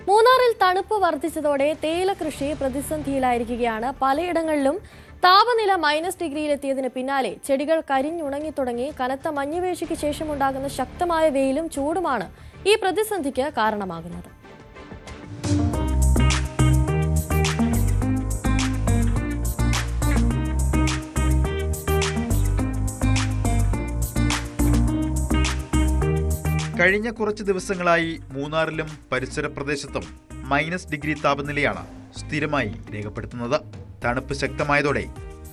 മൂന്നാറിൽ തണുപ്പ് വർദ്ധിച്ചതോടെ തേയില കൃഷി പ്രതിസന്ധിയിലായിരിക്കുകയാണ്. പലയിടങ്ങളിലും താപനില -ഡിഗ്രിയിലെത്തിയതിന് പിന്നാലെ ചെടികൾ കരിഞ്ഞുണങ്ങി തുടങ്ങി. കനത്ത മഞ്ഞുവീഴ്ചയ്ക്ക് ശേഷമുണ്ടാകുന്ന ശക്തമായ വെയിലും ചൂടുമാണ് ഈ പ്രതിസന്ധിക്ക് കാരണമാകുന്നത്. കഴിഞ്ഞ കുറച്ച് ദിവസങ്ങളായി മൂന്നാറിലും പരിസര പ്രദേശത്തും -ഡിഗ്രി താപനിലയാണ് സ്ഥിരമായി രേഖപ്പെടുത്തുന്നത്. തണുപ്പ് ശക്തമായതോടെ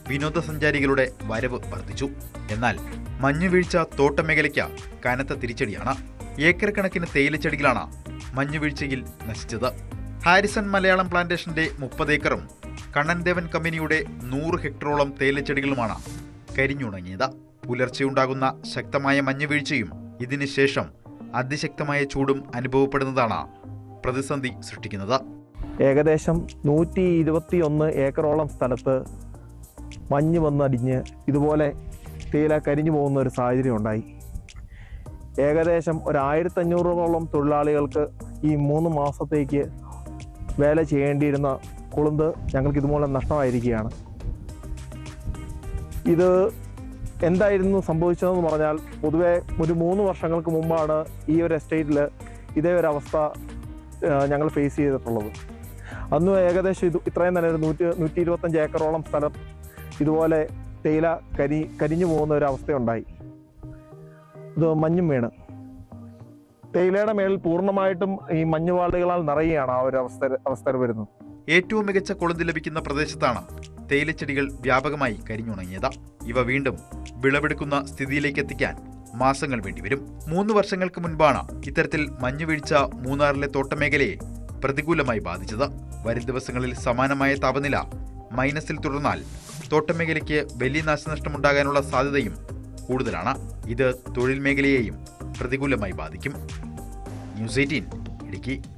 വിനോദസഞ്ചാരികളുടെ വരവ് വർദ്ധിച്ചു. എന്നാൽ മഞ്ഞുവീഴ്ച തോട്ടമേഖലയ്ക്ക് കനത്ത തിരിച്ചടിയാണ്. ഏക്കർ കണക്കിന് തേയിലച്ചെടികളാണ് മഞ്ഞുവീഴ്ചയിൽ നശിച്ചത്. ഹാരിസൺ മലയാളം പ്ലാന്റേഷന്റെ 30 ഏക്കറും കണ്ണൻദേവൻ കമ്പനിയുടെ 100 ഹെക്ടറോളം തേയിലച്ചെടികളുമാണ് കരിഞ്ഞുണങ്ങിയത്. പുലർച്ചെയുണ്ടാകുന്ന ശക്തമായ മഞ്ഞുവീഴ്ചയും ഇതിനുശേഷം അതിശക്തമായ ചൂടും അനുഭവപ്പെടുന്നതാണ് പ്രതിസന്ധി സൃഷ്ടിക്കുന്നത്. ഏകദേശം 121 ഏക്കറോളം സ്ഥലത്ത് മഞ്ഞ് വന്നടിഞ്ഞ് ഇതുപോലെ തേയില കരിഞ്ഞു പോകുന്ന ഒരു സാഹചര്യം ഉണ്ടായി. ഏകദേശം 1500ഓളം തൊഴിലാളികൾക്ക് ഈ 3 മാസത്തേക്ക് വേല ചെയ്യേണ്ടിയിരുന്ന കൊളുന്ത് ഞങ്ങൾക്ക് ഇതുമൂലം നഷ്ടമായിരിക്കുകയാണ്. ഇത് എന്തായിരുന്നു സംഭവിച്ചതെന്ന് പറഞ്ഞാൽ, പൊതുവെ ഒരു 3 വർഷങ്ങൾക്ക് മുമ്പാണ് ഈ ഒരു എസ്റ്റേറ്റിൽ ഇതേ ഒരു അവസ്ഥ ഞങ്ങൾ ഫേസ് ചെയ്തിട്ടുള്ളത്. അന്ന് ഏകദേശം ഇത്രയും തന്നെ ഒരു 125 ഏക്കറോളം സ്ഥലം ഇതുപോലെ തേയില കരിഞ്ഞു പോകുന്ന ഒരു അവസ്ഥയുണ്ടായി. ഇത് മഞ്ഞും വീണ് തേയിലയുടെ മേളിൽ പൂർണ്ണമായിട്ടും ഈ മഞ്ഞുപാളികളാൽ നിറയുകയാണ് ആ ഒരു അവസ്ഥ വരുന്നത്. ഏറ്റവും മികച്ച കൊളുന്ത് ലഭിക്കുന്ന പ്രദേശത്താണ് തേയിലച്ചെടികൾ വ്യാപകമായി കരിഞ്ഞുണങ്ങിയത്. ഇവ വീണ്ടും വിളവെടുക്കുന്ന സ്ഥിതിയിലേക്ക് എത്തിക്കാൻ മാസങ്ങൾ വേണ്ടിവരും. 3 വർഷങ്ങൾക്ക് മുൻപാണ് ഇത്തരത്തിൽ മഞ്ഞുവീഴ്ച മൂന്നാറിലെ തോട്ടമേഖലയെ പ്രതികൂലമായി ബാധിച്ചത്. വരും ദിവസങ്ങളിൽ സമാനമായ താപനില മൈനസിൽ തുടർന്നാൽ തോട്ടമേഖലയ്ക്ക് വലിയ നാശനഷ്ടമുണ്ടാകാനുള്ള സാധ്യതയും കൂടുതലാണ്. ഇത് തൊഴിൽ മേഖലയെയും പ്രതികൂലമായി ബാധിക്കും. ന്യൂസ് 18 ഇടുക്കി.